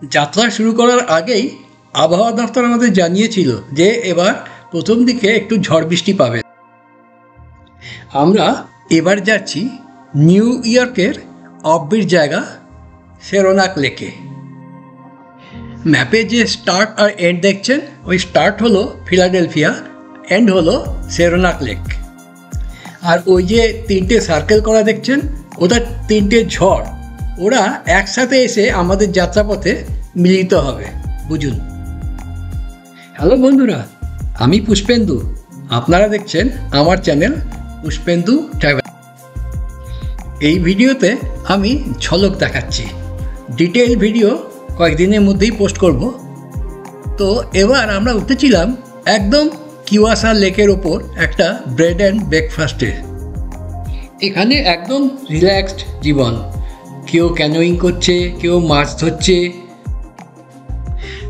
যাত্রা শুরু করার আগেই আবহাওয়া দপ্তর আমাদের জানিয়েছিল যে এবার প্রথম দিকে একটু ঝড় বৃষ্টি পাবে। আমরা এবার যাচ্ছি নিউ ইয়র্কের অফবিট জায়গা সেরোনাক লেকে। ম্যাপে যে স্টার্ট আর এন্ড দেখছেন, ওই স্টার্ট হলো ফিলাডেলফিয়া, এন্ড হলো সেরোনাক লেক। আর ওই যে তিনটে সার্কেল করা দেখছেন, ওটা তিনটে ঝড়, ওরা একসাথে এসে আমাদের যাত্রাপথে মিলিত হবে, বুঝুন। হ্যালো বন্ধুরা, আমি পুষ্পেন্দু, আপনারা দেখছেন আমার চ্যানেল পুষ্পেন্দু ট্রাভেল। এই ভিডিওতে আমি ঝলক দেখাচ্ছি, ডিটেইল ভিডিও কয়েকদিনের মধ্যেই পোস্ট করব। তো এবার আমরা উঠেছিলাম একদম কিওয়াসা লেকের ওপর একটা ব্রেড অ্যান্ড ব্রেকফাস্টে। এখানে একদম রিল্যাক্সড জীবন, কেউ ক্যানোয়িং করছে, কেউ মাছ ধরছে।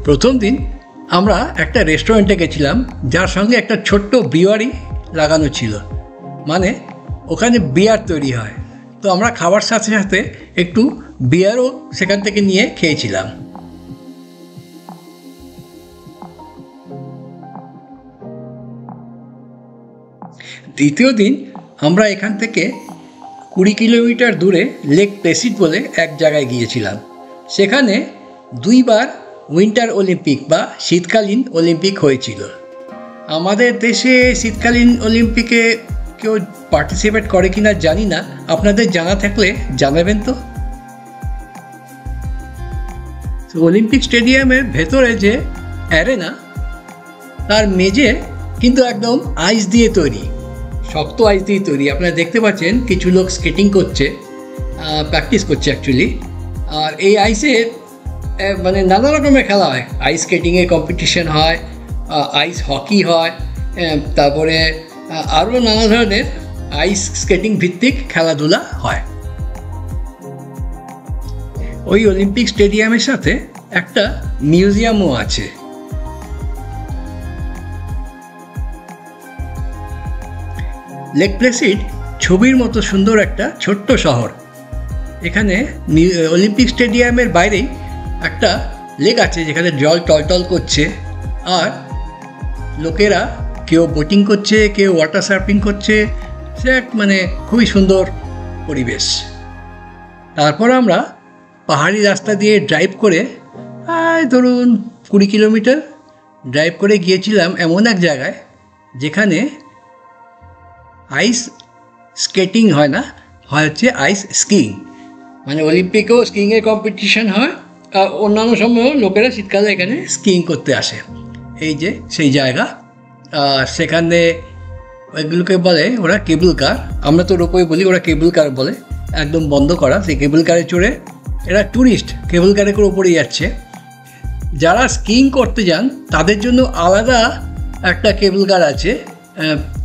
প্রথম দিন আমরা একটা রেস্টুরেন্টে গেছিলাম, যার সঙ্গে একটা ছোট্ট ব্রিওয়ারি লাগানো ছিল, মানে ওখানে বিয়ার তৈরি হয়। তো আমরা খাবার সাথে সাথে একটু বিয়ারও সেখান থেকে নিয়ে খেয়েছিলাম। দ্বিতীয় দিন আমরা এখান থেকে 20 কিলোমিটার দূরে লেক প্লেসিড বলে এক জায়গায় গিয়েছিলাম। সেখানে দুইবার উইন্টার অলিম্পিক বা শীতকালীন অলিম্পিক হয়েছিল। আমাদের দেশে শীতকালীন অলিম্পিকে কেউ পার্টিসিপেট করে কিনা জানি না, আপনাদের জানা থাকলে জানাবেন তো। অলিম্পিক স্টেডিয়ামের ভেতরে যে অ্যারেনা, তার মেঝে কিন্তু একদম আইস দিয়ে তৈরি, শক্ত আইস দিয়ে তৈরি। আপনারা দেখতে পাচ্ছেন কিছু লোক স্কেটিং করছে, প্র্যাকটিস করছে অ্যাকচুয়ালি। আর এই আইসে মানে নানা রকমের খেলা হয়, আইস স্কেটিংয়ের কম্পিটিশন হয়, আইস হকি হয়, তারপরে আরও নানা ধরনের আইস স্কেটিং ভিত্তিক খেলাধুলা হয়। ওই অলিম্পিক স্টেডিয়ামের সাথে একটা মিউজিয়ামও আছে। লেক প্লেসিড ছবির মতো সুন্দর একটা ছোট্ট শহর। এখানে অলিম্পিক স্টেডিয়ামের বাইরেই একটা লেক আছে, যেখানে জল টলটল করছে, আর লোকেরা কেউ বোটিং করছে, কেউ ওয়াটার সার্ফিং করছে। সে এক মানে খুবই সুন্দর পরিবেশ। তারপর আমরা পাহাড়ি রাস্তা দিয়ে ড্রাইভ করে ধরুন 20 কিলোমিটার ড্রাইভ করে গিয়েছিলাম এমন এক জায়গায় যেখানে আইস স্কেটিং হয় না, হয় হচ্ছে আইস স্কিইং। মানে অলিম্পিকেও স্কিইংয়ের কম্পিটিশন হয়, আর অন্যান্য সময়ও লোকেরা শীতকালে এখানে স্কিইং করতে আসে। এই যে সেই জায়গা, সেখানে ওইগুলোকে বলে ওরা কেবল কার, আমরা তো রোপওয়ে বলি, ওরা কেবল কার বলে। একদম বন্ধ করা সেই কেবল কারে চড়ে এরা ট্যুরিস্ট কেবল কারের ওপরে যাচ্ছে। যারা স্কিইং করতে যান তাদের জন্য আলাদা একটা কেবল কার আছে,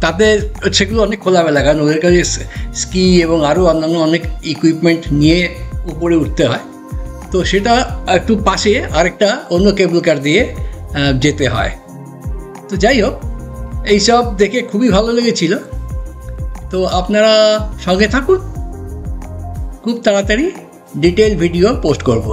তাদের সেগুলো অনেক খোলামেলা, কারণ ওদের কাছে স্কি এবং আরও অন্যান্য অনেক ইকুইপমেন্ট নিয়ে উপরে উঠতে হয়। তো সেটা একটু পাশে আরেকটা অন্য কেবল কার দিয়ে যেতে হয়। তো যাই হোক, এইসব দেখে খুবই ভালো লেগেছিল। তো আপনারা সঙ্গে থাকুন, খুব তাড়াতাড়ি ডিটেইল ভিডিও পোস্ট করব।